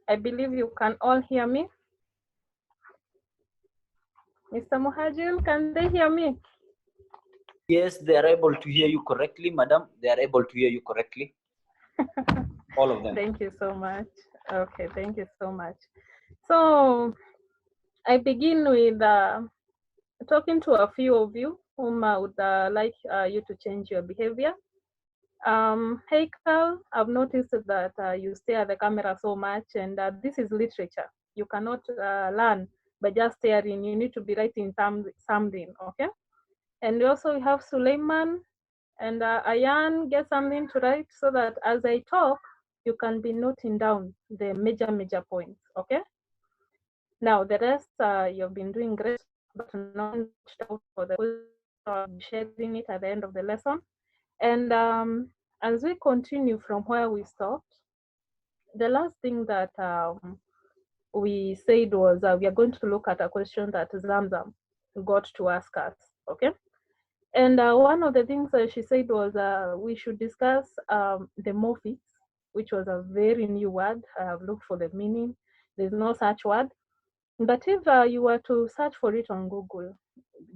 I believe you can all hear me. Mr. Muhajir, can they hear me? Yes, they are able to hear you correctly, madam. They are able to hear you correctly. All of them. Thank you so much. Okay, thank you so much. So I begin with talking to a few of you whom I would like you to change your behavior. Hey Carl, I've noticed that you stare at the camera so much, and this is literature. You cannot learn by just staring. You need to be writing something, okay? And also we have Suleiman and Ayan, get something to write so that as I talk, you can be noting down the major points, okay? Now the rest, you've been doing great, but not out for the sharing it at the end of the lesson. And as we continue from where we stopped, the last thing that we said was we are going to look at a question that Zamzam got to ask us, okay? And one of the things that she said was we should discuss the morphics, which was a very new word. I have looked for the meaning. There's no such word. But if you were to search for it on Google,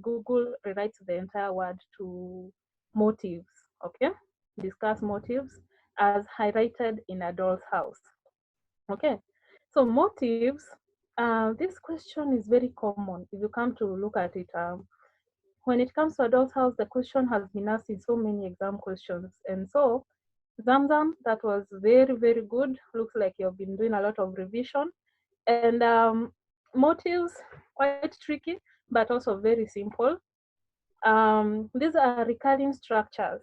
Google rewrites the entire word to motives, okay? Discuss motives as highlighted in a doll's house, okay? So motives, this question is very common if you come to look at it. When it comes to a doll's house, the question has been asked in so many exam questions. And so Zamzam, that was very good. Looks like you've been doing a lot of revision. And motives, quite tricky, but also very simple. These are recurring structures,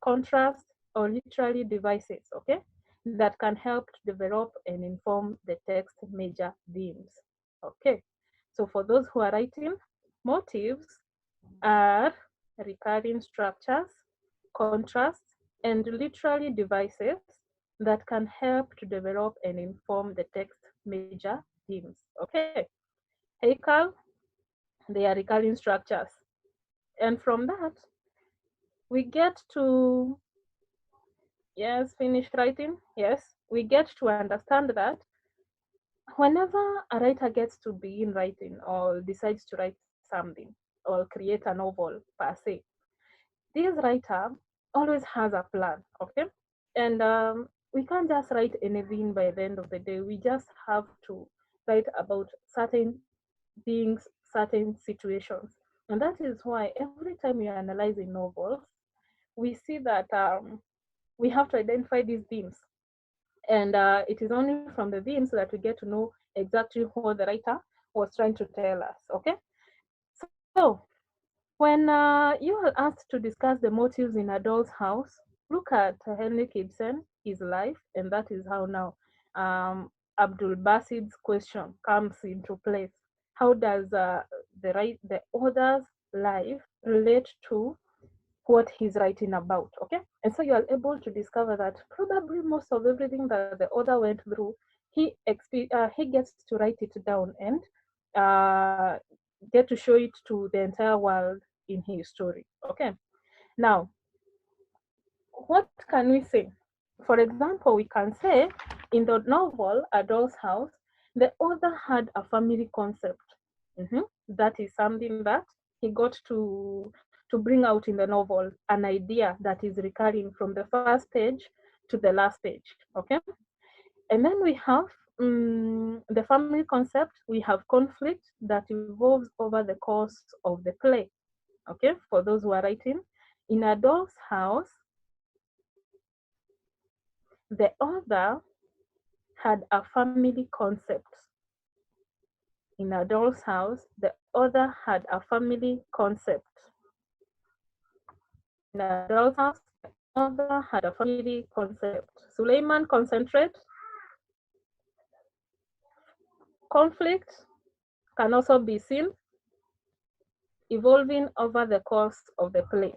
contrast, or literary devices, okay, that can help to develop and inform the text major themes, okay. So for those who are writing, motives are recurring structures, contrasts, and literary devices that can help to develop and inform the text major themes, okay. Hey Carl, they are recurring structures. And from that, we get to, yes, finish writing. Yes, we get to understand that whenever a writer gets to begin writing or decides to write something or create a novel per se, this writer always has a plan, okay? And we can't just write anything by the end of the day. We just have to write about certain things, certain situations. And that is why every time we are analyzing novels, we see that we have to identify these themes. And it is only from the themes that we get to know exactly what the writer was trying to tell us, okay? So when you are asked to discuss the motives in a doll's house, look at Henrik Ibsen, his life, and that is how now Abdul Basid's question comes into place. How does the author's life relate to what he's writing about, okay? And so you are able to discover that probably most of everything that the author went through, he gets to write it down and uh, get to show it to the entire world in his story, okay? Now, what can we say? For example, we can say in the novel A Doll's House, the author had a family concept. That is something that he got to bring out in the novel, an idea that is recurring from the first page to the last page, okay? And then we have the family concept. We have conflict that evolves over the course of the play, okay? For those who are writing, in A Doll's House, the author had a family concept. In A Doll's House, the author had a family concept. In A Doll's House, the author had a family concept. Suleiman, concentrate. Conflict can also be seen evolving over the course of the play.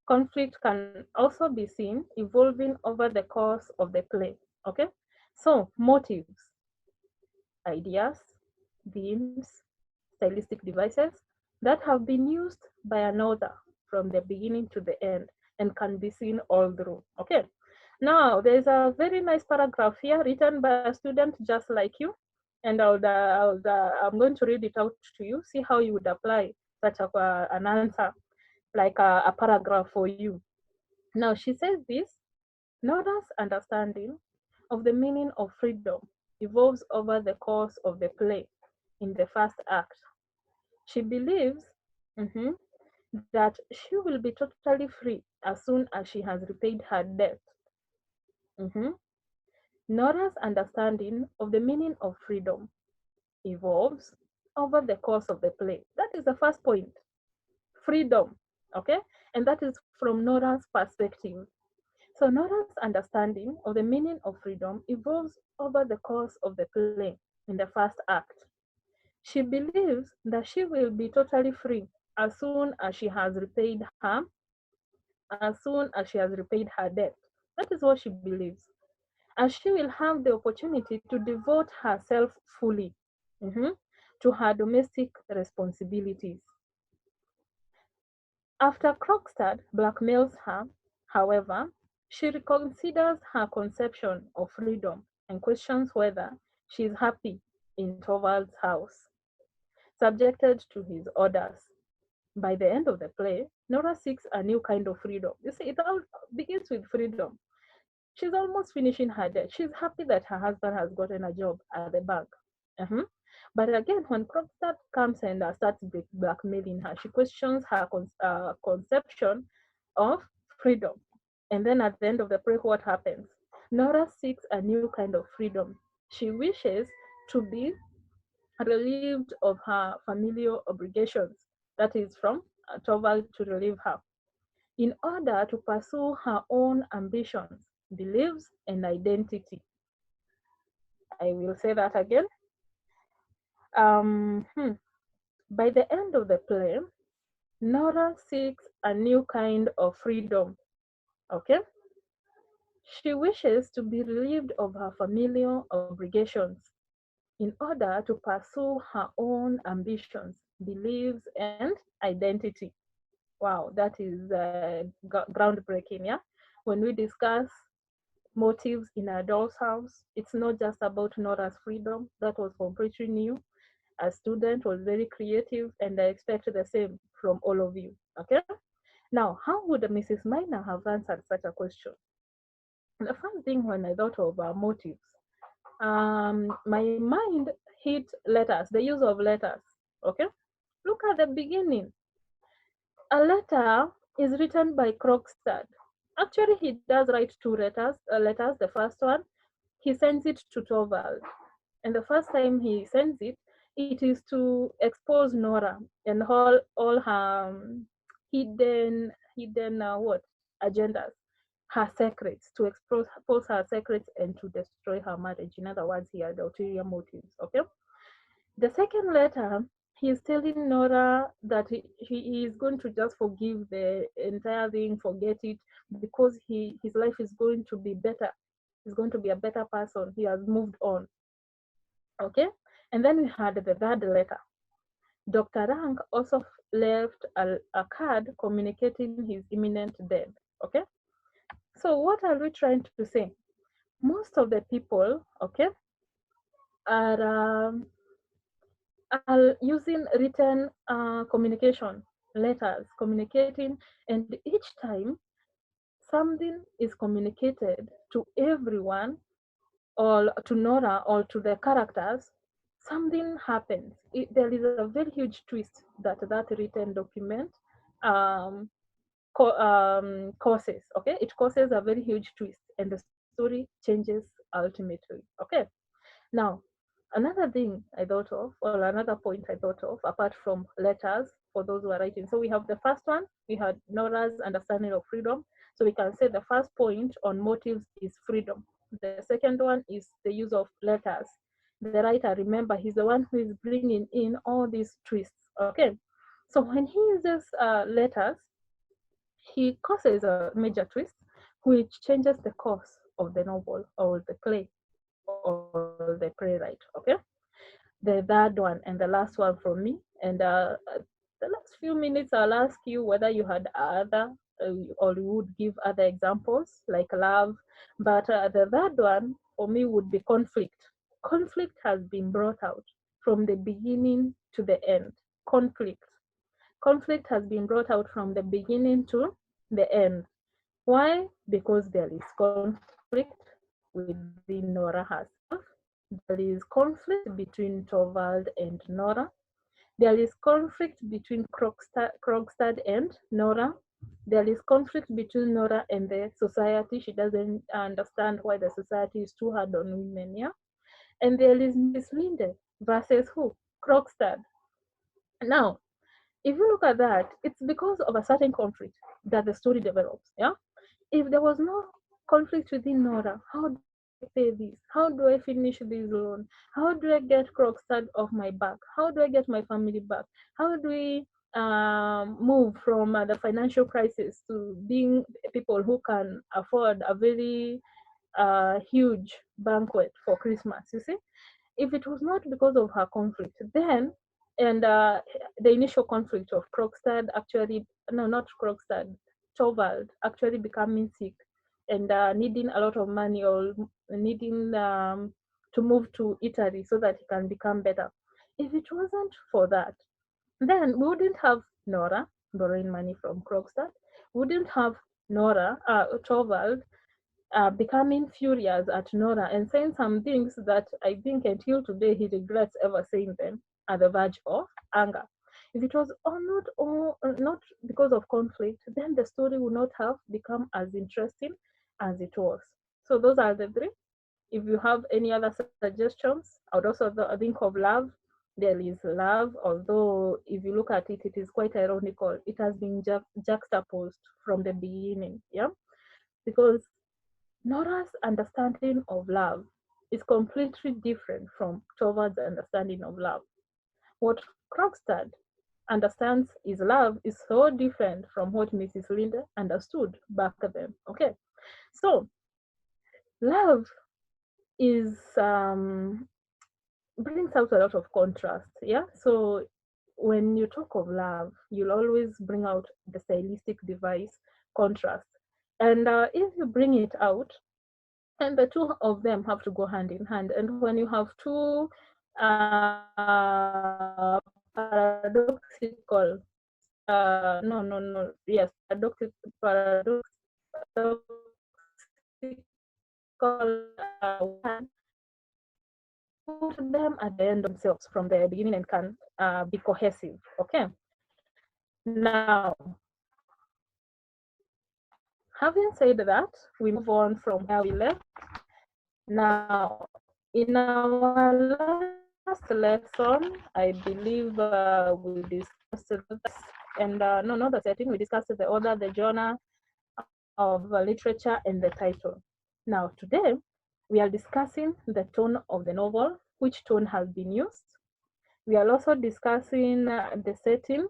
Conflict can also be seen evolving over the course of the play, okay? So motives, ideas, themes, stylistic devices that have been used by an author from the beginning to the end and can be seen all through, okay? Now, there's a very nice paragraph here written by a student just like you, and I'm going to read it out to you. See how you would apply such an answer, like a paragraph for you. Now, she says this: Nora's understanding of the meaning of freedom evolves over the course of the play in the first act. She believes mhm, that she will be totally free as soon as she has repaid her debt. Mhm. Nora's understanding of the meaning of freedom evolves over the course of the play. That is the first point: freedom. Okay? And that is from Nora's perspective. So, Nora's understanding of the meaning of freedom evolves over the course of the play in the first act. She believes that she will be totally free as soon as she has repaid her debt. That is what she believes. And she will have the opportunity to devote herself fully mhm, to her domestic responsibilities. After Krogstad blackmails her, however, she reconsiders her conception of freedom and questions whether she is happy in Torvald's house, subjected to his orders. By the end of the play, Nora seeks a new kind of freedom. You see, it all begins with freedom. She's almost finishing her debt. She's happy that her husband has gotten a job at the bank. Mhm. But again, when Krogstad comes and starts blackmailing her, she questions her conception of freedom. And then at the end of the play, what happens? Nora seeks a new kind of freedom. She wishes to be relieved of her familial obligations, that is, from Torvald to relieve her, in order to pursue her own ambitions, beliefs, and identity. I will say that again. Um, hmm. By the end of the play, Nora seeks a new kind of freedom. Okay? She wishes to be relieved of her familial obligations in order to pursue her own ambitions, beliefs, and identity. Wow, that is groundbreaking, yeah? When we discuss motives in a doll's house, it's not just about Nora's freedom. That was completely new. A student was very creative, and I expect the same from all of you. Okay? Now, how would Mrs. Maina have answered such a question? The first thing when I thought of motives, my mind hit letters, the use of letters. Okay? Look at the beginning. A letter is written by Krogstad. Actually, he does write two letters. The first one, he sends it to Torvald. And the first time he sends it, it is to expose Nora and all her hidden what agendas, her secrets, to expose her secrets and to destroy her marriage. In other words, he had ulterior motives. Okay. The second letter, he is telling Nora that he is going to just forgive the entire thing, forget it, because his life is going to be better. He's going to be a better person. He has moved on. Okay? And then we had the third letter. Dr. Rank also left a card communicating his imminent death. Okay? So, what are we trying to say? Most of the people, okay, are using written communication, letters, communicating, and each time something is communicated to everyone or to Nora or to the characters, something happens. There is a very huge twist that written document um, causes. Okay, it causes a very huge twist, and the story changes ultimately. Okay, now another thing I thought of, or another point I thought of, apart from letters for those who are writing. So we have the first one, we had Nora's understanding of freedom. So we can say the first point on motives is freedom. The second one is the use of letters. The writer, remember, he's the one who is bringing in all these twists. Okay. So when he uses letters, he causes a major twist, which changes the course of the novel or the play or the playwright. Okay. The third one and the last one from me. And the last few minutes, I'll ask you whether you had other or we would give other examples like love. But the third one for me would be conflict. Conflict has been brought out from the beginning to the end. Conflict. Conflict has been brought out from the beginning to the end. Why? Because there is conflict within Nora herself. There is conflict between Torvald and Nora. There is conflict between Krogstad and Nora. There is conflict between Nora and the society. She doesn't understand why the society is too hard on women, yeah? And there is Miss Linde versus who? Krogstad. Now, if you look at that, it's because of a certain conflict that the story develops, yeah? If there was no conflict within Nora, how do I pay this? How do I finish this loan? How do I get Krogstad off my back? How do I get my family back? How do we move from the financial crisis to being people who can afford a very huge banquet for Christmas? You see, if it was not because of her conflict, then and the initial conflict of Krogstad actually, no, not Krogstad, Torvald actually becoming sick and needing a lot of money or needing to move to Italy so that he can become better. If it wasn't for that, then we wouldn't have Nora borrowing money from Krogstad, wouldn't have Torvald becoming furious at Nora and saying some things that I think until today he regrets ever saying them at the verge of anger. If it was not because of conflict, then the story would not have become as interesting as it was. So those are the three. If you have any other suggestions, I would also think of love. There is love, although if you look at it, it is quite ironical. It has been juxtaposed from the beginning, yeah, because Nora's understanding of love is completely different from Torvald's understanding of love. What Krogstad understands is love is so different from what Mrs. Linde understood back then. Okay, so love is brings out a lot of contrast. Yeah, so when you talk of love, you'll always bring out the stylistic device contrast, and if you bring it out, and the two of them have to go hand in hand. And when you have two paradoxical, yes, paradoxical put them at the end themselves from the beginning and can be cohesive. Okay. Now, having said that, we move on from where we left. Now, in our last lesson, I believe we discussed and no, not the setting. We discussed the order, the genre of literature, and the title. Now, today we are discussing the tone of the novel, which tone has been used. We are also discussing the setting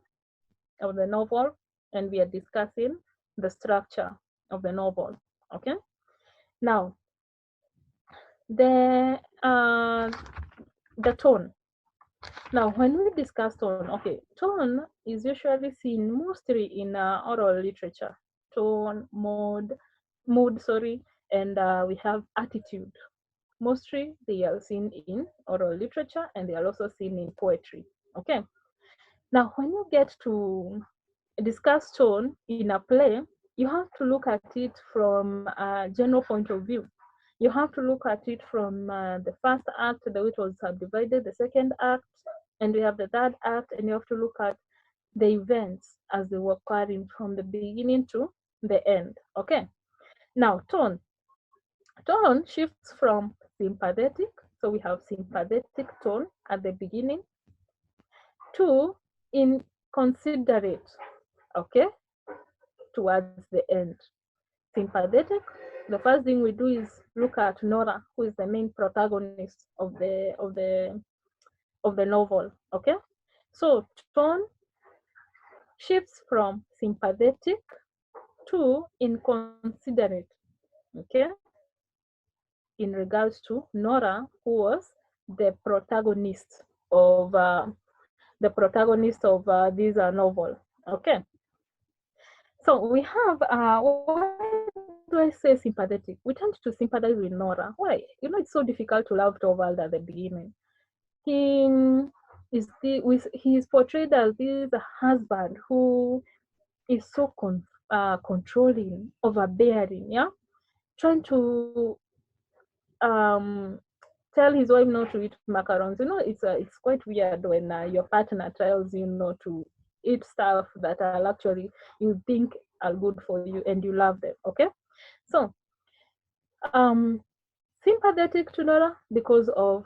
of the novel, and we are discussing the structure of the novel. Okay. Now, the tone. Now, when we discuss tone, okay, tone is usually seen mostly in oral literature. Tone, mood, sorry, and we have attitude. Mostly they are seen in oral literature and they are also seen in poetry. Okay. Now, when you get to discuss tone in a play, you have to look at it from a general point of view. You have to look at it from the first act, the way it was subdivided, the second act, and we have the third act, and you have to look at the events as they were occurring from the beginning to the end. Okay. Now, tone. Tone shifts from sympathetic, so we have sympathetic tone at the beginning, to inconsiderate, okay, towards the end. Sympathetic, the first thing we do is look at Nora, who is the main protagonist of the novel. Okay, so tone shifts from sympathetic to inconsiderate. Okay, in regards to Nora, who was the protagonist of this novel. Okay, So we have, why do I say sympathetic? We tend to sympathize with Nora. Why? It's so difficult to love Torvald at the beginning. He he is portrayed as this husband who is so controlling, overbearing, yeah, trying to um tell his wife not to eat macarons. It's quite weird when your partner tells you not to eat stuff that are actually you think are good for you and you love them. Okay, so um sympathetic to Nora because of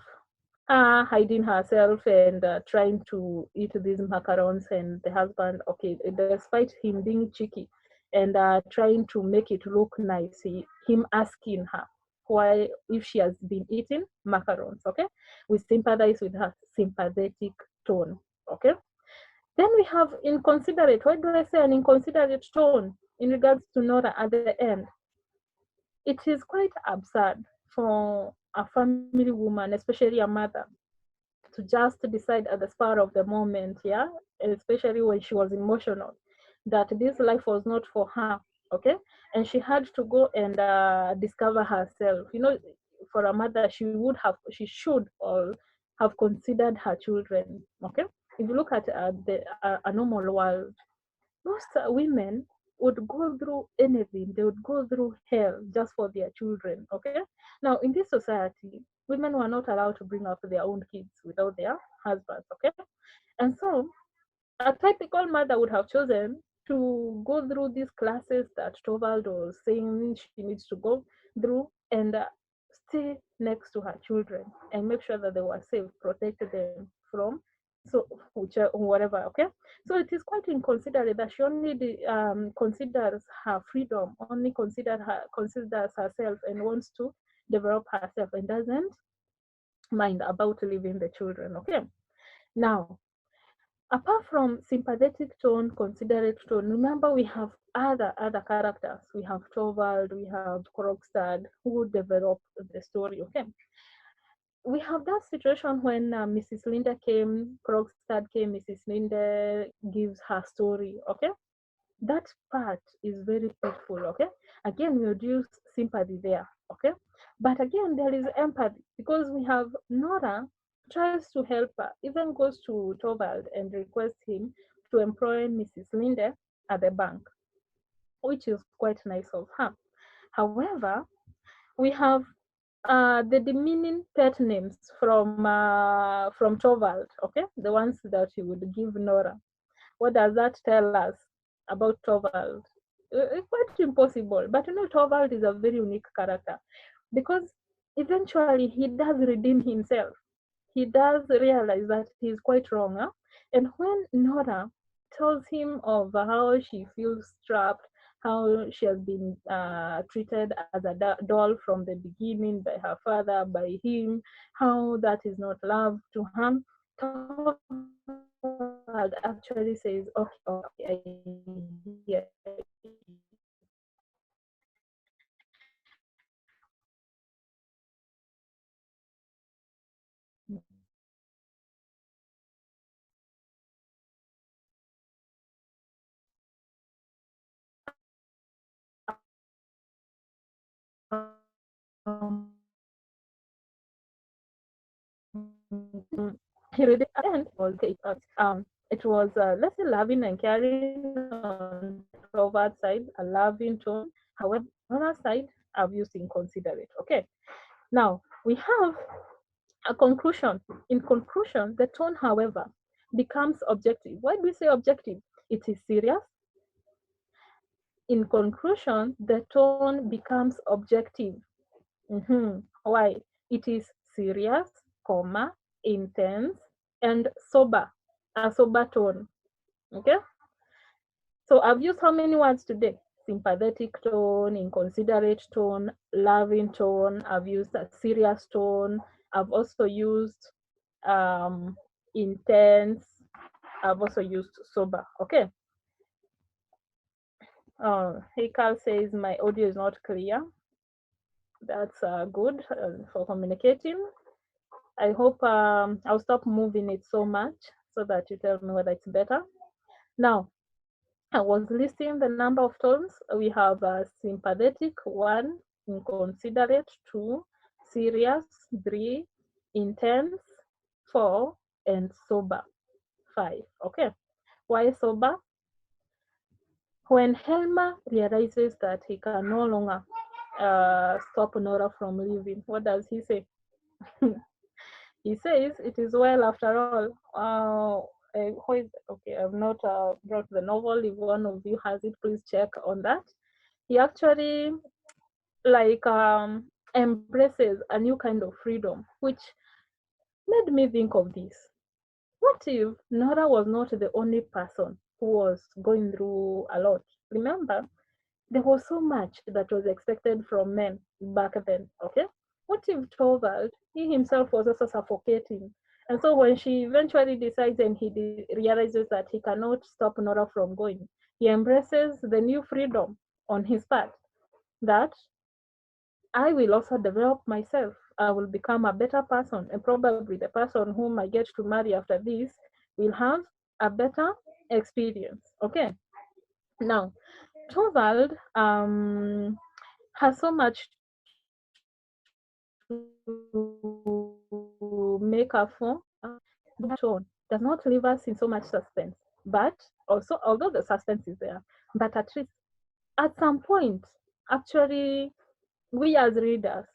her hiding herself and trying to eat these macarons, and the husband, okay, despite him being cheeky and trying to make it look nice, him asking her why if she has been eating macarons. Okay, we sympathize with her sympathetic tone. Okay, then we have inconsiderate. Why do I say an inconsiderate tone in regards to Nora at the end? It is quite absurd for a family woman, especially a mother, to just decide at the spur of the moment, yeah, especially when she was emotional, that this life was not for her, okay, and she had to go and discover herself. For a mother, she should all have considered her children, okay. If you look at a normal world, most women would go through anything. They would go through hell just for their children. Okay. Now, in this society, women were not allowed to bring up their own kids without their husbands. Okay. And so, a typical mother would have chosen to go through these classes that Torvald was saying she needs to go through and stay next to her children and make sure that they were safe, protect them from so whatever. Okay, so it is quite inconsiderate that she only considers her freedom, only considers herself and wants to develop herself and doesn't mind about leaving the children. Okay, now apart from sympathetic tone, considerate tone, remember we have other characters. We have Torvald, we have Krogstad who develop the story. Okay, we have that situation when Mrs. Linda came, Krogstad came, Mrs. Linda gives her story. Okay, that part is very peaceful. Okay, again we reduce sympathy there. Okay, but again there is empathy because we have Nora tries to help her, even goes to Torvald and requests him to employ Mrs. Linde at the bank, which is quite nice of her. However, we have the demeaning pet names from Torvald. Okay, the ones that he would give Nora. What does that tell us about Torvald? It's quite impossible. But Torvald is a very unique character because eventually he does redeem himself. He does realize that he's quite wrong. Huh? And when Nora tells him of how she feels trapped, how she has been treated as a doll from the beginning by her father, by him, how that is not love to him, Torvald actually says, okay, I hear um, he read it and was okay. It was let's say loving and caring on Tovar's side, a loving tone. However, on our side, I've used inconsiderate. Okay. Now we have a conclusion. In conclusion, the tone, however, becomes objective. Why do we say objective? It is serious. In conclusion, the tone becomes objective. Why? It is serious, intense, and sober. A sober tone. Okay. So I've used how many words today? Sympathetic tone, inconsiderate tone, loving tone. I've used a serious tone. I've also used um, intense. I've also used sober. Okay. Hey, Carl says my audio is not clear. That's good for communicating. I hope I'll stop moving it so much so that you tell me whether it's better. Now, I was listing the number of tones. We have sympathetic, 1, inconsiderate, 2, serious, 3, intense, 4, and sober, 5. Okay. Why sober? When Helmer realizes that he can no longer stop Nora from leaving, what does he say? He says, "It is well after all." Okay, I've not brought the novel. If one of you has it, please check on that. He actually like embraces a new kind of freedom, which made me think of this. What if Nora was not the only person who was going through a lot? Remember, there was so much that was expected from men back then, okay? What if Torvald, he himself was also suffocating? And so when she eventually decides and he realizes that he cannot stop Nora from going, he embraces the new freedom on his part that I will also develop myself. I will become a better person, and probably the person whom I get to marry after this will have a better experience. Okay. Now, Torvald has so much to make up for, but tone does not leave us in so much suspense. But also, although the suspense is there, but at least at some point, actually, we as readers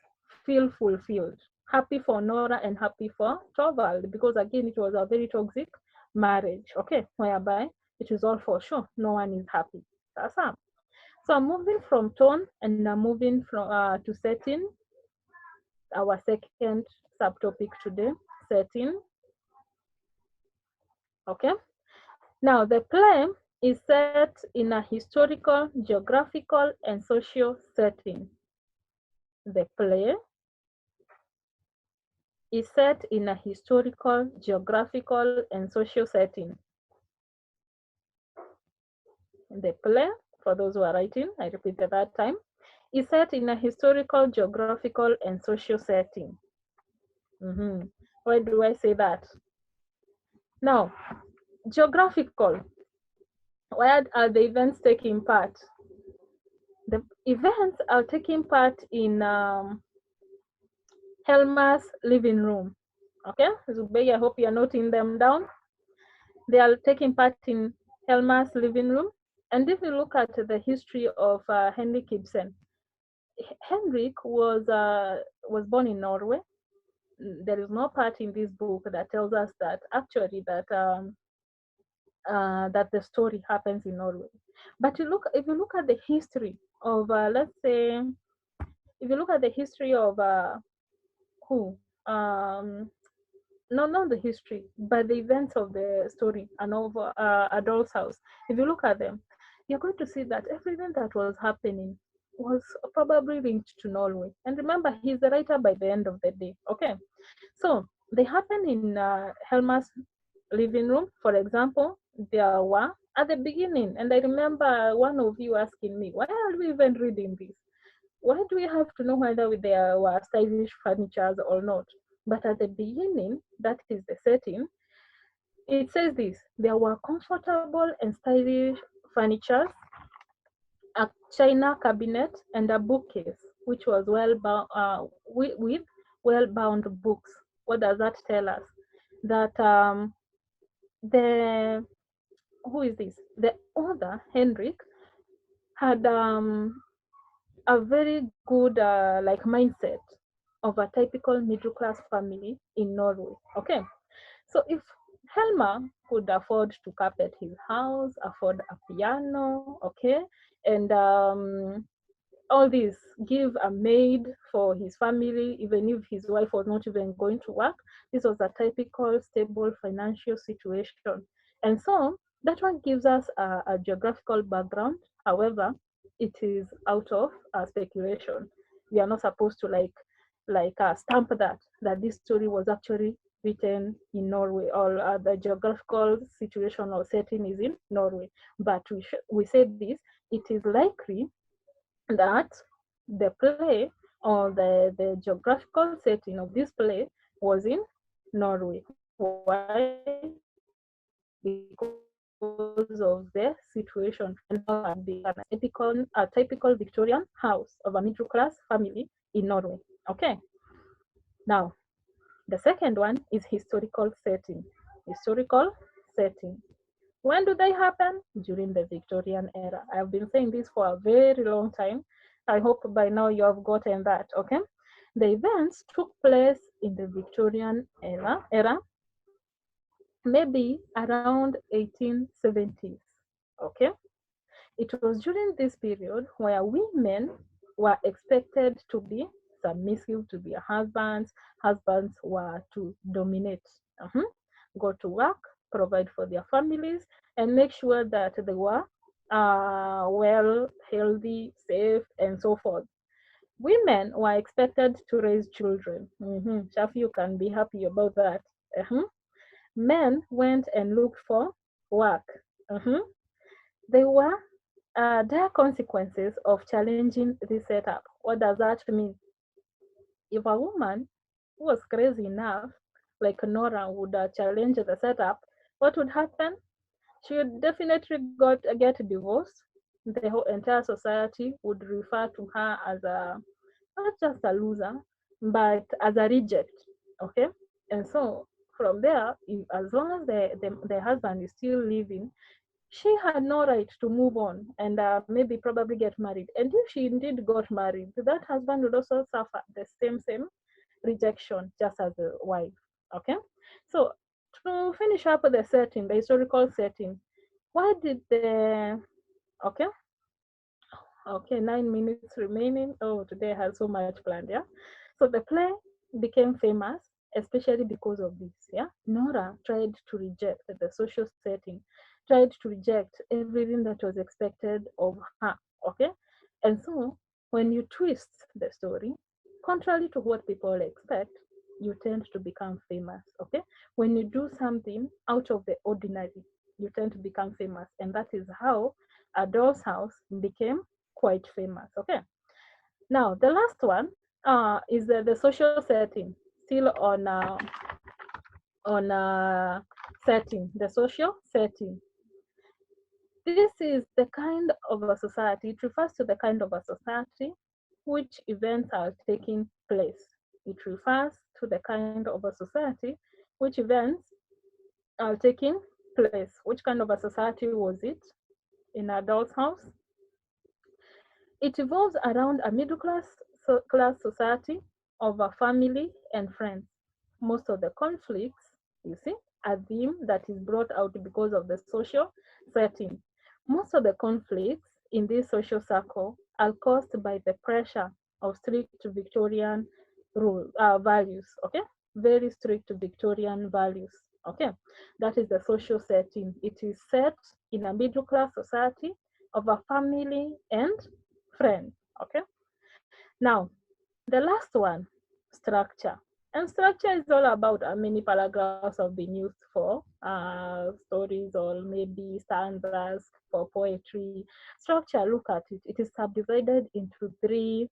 feel fulfilled, happy for Nora and happy for Torvald, because again, it was a very toxic marriage, okay, whereby it is all for sure, no one is happy. That's all. So I'm moving from tone and I'm moving from to setting, our second subtopic today, setting. Okay. Now the play is set in a historical, geographical, and social setting. The play is set in a historical, geographical, and social setting. The play, for those who are writing, I repeat the third time, is set in a historical, geographical, and social setting. Why do I say that? Now, geographical, where are the events taking part? The events are taking part in Helma's living room. Okay, Zubei, I hope you're noting them down. They are taking part in Helma's living room. And if you look at the history of Henrik Ibsen, Henrik was born in Norway. There is no part in this book that tells us that actually that the story happens in Norway. But if you look at the history of, let's say, if you look at the history of who, no, not the history, but the events of the story and of Adolf's house. If you look at them, you're going to see that everything that was happening was probably linked to Norway. And remember, he's the writer by the end of the day. Okay, so they happen in Helma's living room. For example, there were at the beginning, and I remember one of you asking me, why are we even reading this? Why do we have to know whether there were stylish furnitures or not? But at the beginning, that is the setting, it says this: there were comfortable and stylish furnitures, a china cabinet, and a bookcase, which was well bound with well-bound books. What does that tell us? That the who is this? The author Henrik had a very good like mindset of a typical middle class family in Norway. Okay, so if Helmer could afford to carpet his house, afford a piano, okay, and all this, give a maid for his family, even if his wife was not even going to work. This was a typical stable financial situation. And so that one gives us a geographical background. However, it is out of speculation. We are not supposed to stamp that this story was actually written in Norway, or the geographical situation or setting is in Norway. But we say this, it is likely that the play or the geographical setting of this play was in Norway. Why? Because Helma was a very because of the situation. And now had become a typical Victorian house of a middle class family in Norway. Okay. Now, the second one is historical setting. Historical setting. When do they happen? During the Victorian era. I've been saying this for a very long time. I hope by now you have gotten that. Okay. The events took place in the Victorian era maybe around 1870s. Okay. It was during this period where women were expected to be submissive to their husbands. Husbands were to dominate, go to work, provide for their families, and make sure that they were well, healthy, safe, and so forth. Women were expected to raise children. Shafi, you can be happy about that. Mhm. Men went and looked for work. Mhm. There were dire consequences of challenging this setup. What does that mean? If a woman who was crazy enough, like Nora, would challenge the setup, what would happen? She would definitely get divorced. The whole entire society would refer to her as a not just a loser, but as a reject. Okay, and so from there, as long as the husband is still living, she had no right to move on and maybe probably get married. And if she indeed got married, that husband would also suffer the same rejection just as a wife. Okay, so to finish up the setting, the historical setting, why did the okay, okay, 9 minutes remaining. Oh, today I had so much planned. Yeah, so the play became famous, especially because of this. Yeah, Nora tried to reject the social setting, tried to reject everything that was expected of her. Okay, and so when you twist the story, contrary to what people expect, you tend to become famous. Okay, when you do something out of the ordinary, you tend to become famous, and that is how A Doll's House became quite famous. Okay, now the last one is the social setting, still on setting, the social setting. This is the kind of a society, it refers to the kind of a society which events are taking place. It refers to the kind of a society which events are taking place. Which kind of a society was it in Adult's House? It evolves around a middle class society of a family and friends. Most of the conflicts, you see, a theme that is brought out because of the social setting. Most of the conflicts in this social circle are caused by the pressure of strict Victorian values. Okay, very strict Victorian values. Okay, that is the social setting. It is set in a middle class society of a family and friends. Okay, now the last one, structure. And structure is all about how many paragraphs have been used for stories or maybe stanzas for poetry. Structure, look at it. It is subdivided into 3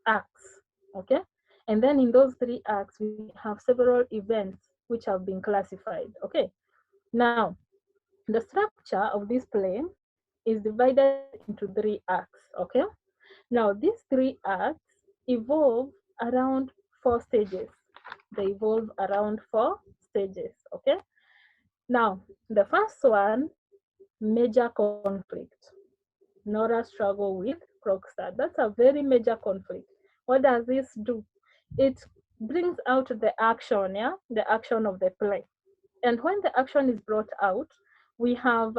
acts. Okay, and then in those 3 acts we have several events which have been classified. Okay, now the structure of this play is divided into 3 acts. Okay, now these 3 acts evolve around 4 stages. They evolve around 4 stages. Okay, now the first one, major conflict. Nora struggle with Krogstad. That's a very major conflict. What does this do? It brings out the action, yeah, the action of the play. And when the action is brought out, we have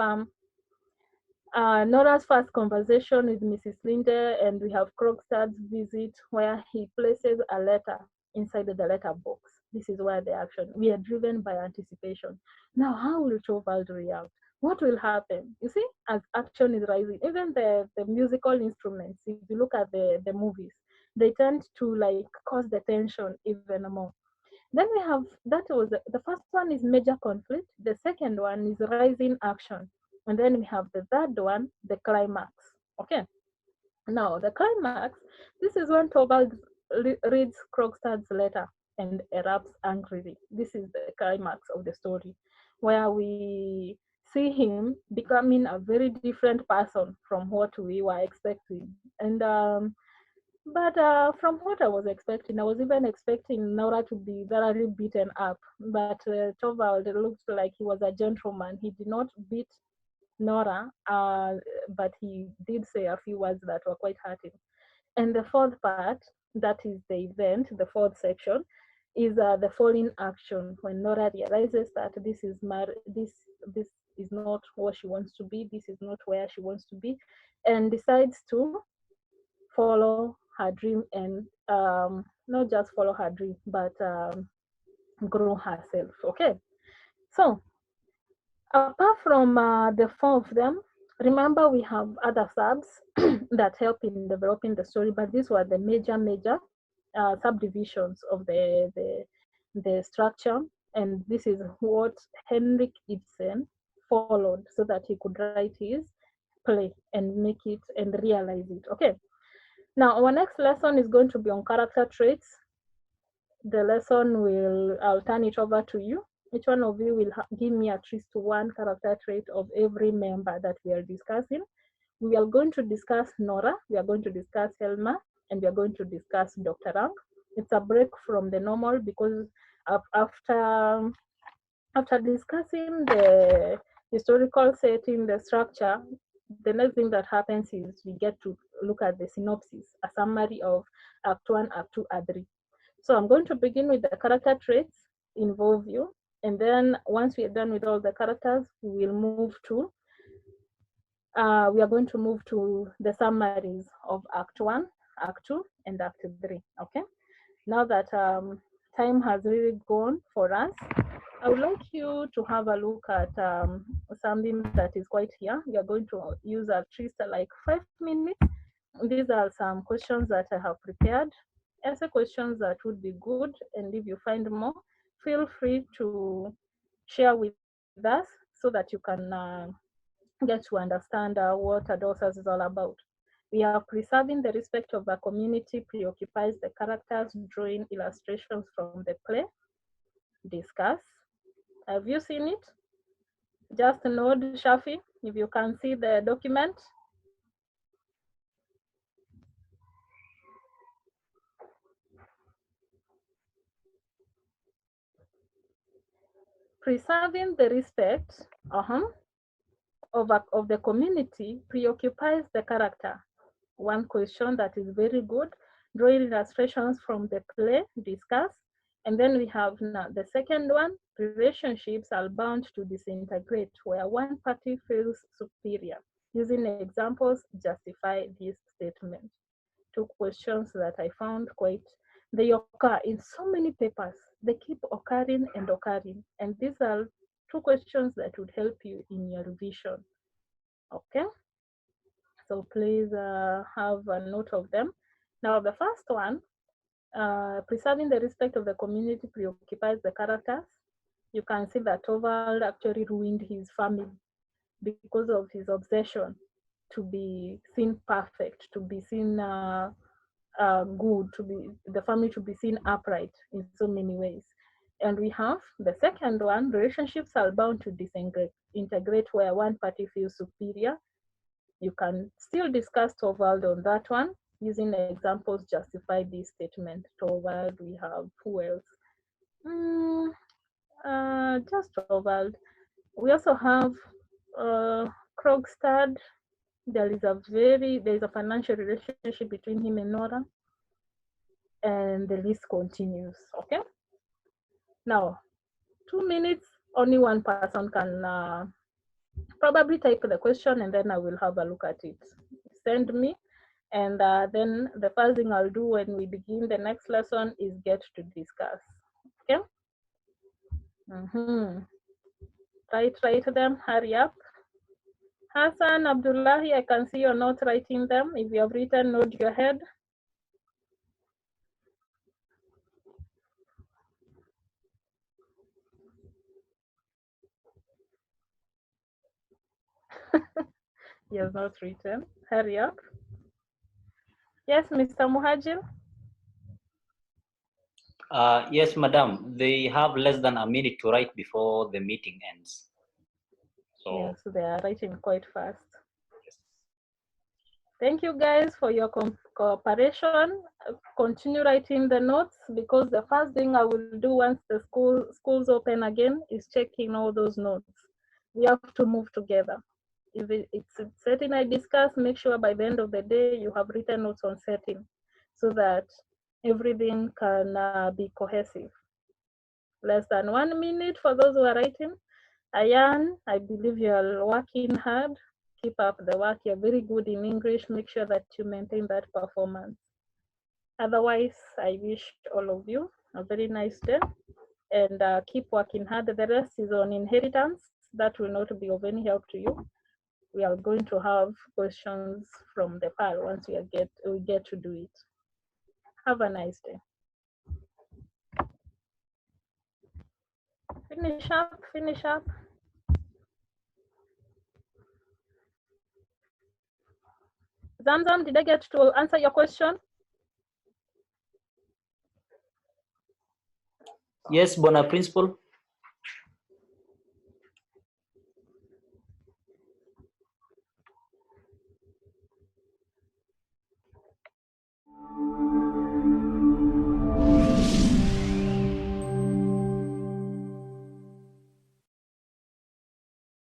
Nora's first conversation with Mrs. Linde, and we have Krogstad's visit where he places a letter inside the letter box. This is where the action. We are driven by anticipation. Now, how will Torvald react? What will happen? You see, as action is rising, even the musical instruments, if you look at the movies, they tend to like cause the tension even more. Then we have that was the first one is major conflict. The second one is rising action, and then we have the third one, the climax. Okay. Now the climax. This is when Torvald reads Krogstad's letter and erupts angrily. This is the climax of the story, where we see him becoming a very different person from what we were expecting. And but from what I was expecting, I was even expecting Nora to be thoroughly beaten up. But Torvald looked like he was a gentleman. He did not beat Nora, but he did say a few words that were quite hurting. And the fourth part, that is the event, the fourth section, is the falling action when Nora realizes that this is not what she wants to be, this is not where she wants to be, and decides to follow her dream and not just follow her dream, but grow herself. Okay, so apart from the four of them, remember we have other subs that help in developing the story, but these were the major subdivisions of the structure, and this is what Henrik Ibsen followed so that he could write his play and make it and realize it. Okay. Now our next lesson is going to be on character traits. The lesson I'll turn it over to you. Each one of you will give me at least one character trait of every member that we are discussing. We are going to discuss Nora, we are going to discuss Helma, and we are going to discuss Dr. Rank. It's a break from the normal because after discussing the historical setting, the structure, the next thing that happens is we get to look at the synopsis, a summary of Act 1, Act 2, Act 3. So I'm going to begin with the character traits involve you. And then once we are done with all the characters, we are going to move to the summaries of Act 1, Act 2, and Act 3. Okay. Now that time has really gone for us, I would like you to have a look at something that is quite here. We are going to use at least like 5 minutes. These are some questions that I have prepared. Answer questions that would be good, and if you find more, feel free to share with us so that you can get to understand what Adults is all about. We have preserving the respect of the community preoccupies the characters, drawing illustrations from the play. Discuss. Have you seen it? Just nod, Shafi, if you can see the document. Preserving the respect of the community preoccupies the character. One question that is very good, drawing illustrations from the play, discuss. And then we have now the second one, relationships are bound to disintegrate where one party feels superior. Using examples, justify this statement. Two questions that I found they occur in so many papers. They keep occurring and occurring. And these are two questions that would help you in your revision. Okay? So please have a note of them. Now, the first one, preserving the respect of the community preoccupies the characters. You can see that Torvald actually ruined his family because of his obsession to be seen perfect, to be seen good, the family to be seen upright in so many ways. And we have the second one, relationships are bound to disintegrate where one party feels superior. You can still discuss Torvald on that one. Using examples, justify this statement. Torvald, we have who else? Just Torvald. We also have Krogstad. There is a financial relationship between him and Nora, and the list continues. Okay. Now, 2 minutes. Only one person can probably type the question, and then I will have a look at it. Send me. And then the first thing I'll do when we begin the next lesson is get to discuss. Okay? Write them, hurry up. Hassan, Abdullahi, I can see you're not writing them. If you have written, nod your head. He has not written. Hurry up. Yes, Mr. Muhajir? Yes, madam. They have less than a minute to write before the meeting ends. So Yes, they are writing quite fast. yes. Thank you guys for your cooperation. Continue writing the notes, because the first thing I will do once the schools open again is checking all those notes. We have to move together. If it's setting I discuss, make sure by the end of the day you have written notes on setting, so that everything can be cohesive. Less than 1 minute for those who are writing. Ayan, I believe you are working hard. Keep up the work. You're very good in English. Make sure that you maintain that performance. Otherwise, I wish all of you a very nice day, and keep working hard. The rest is on inheritance. That will not be of any help to you. We are going to have questions from the PAL once we get to do it. Have a nice day. Finish up, finish up. Zamzam, did I get to answer your question? Yes, Bona Principal.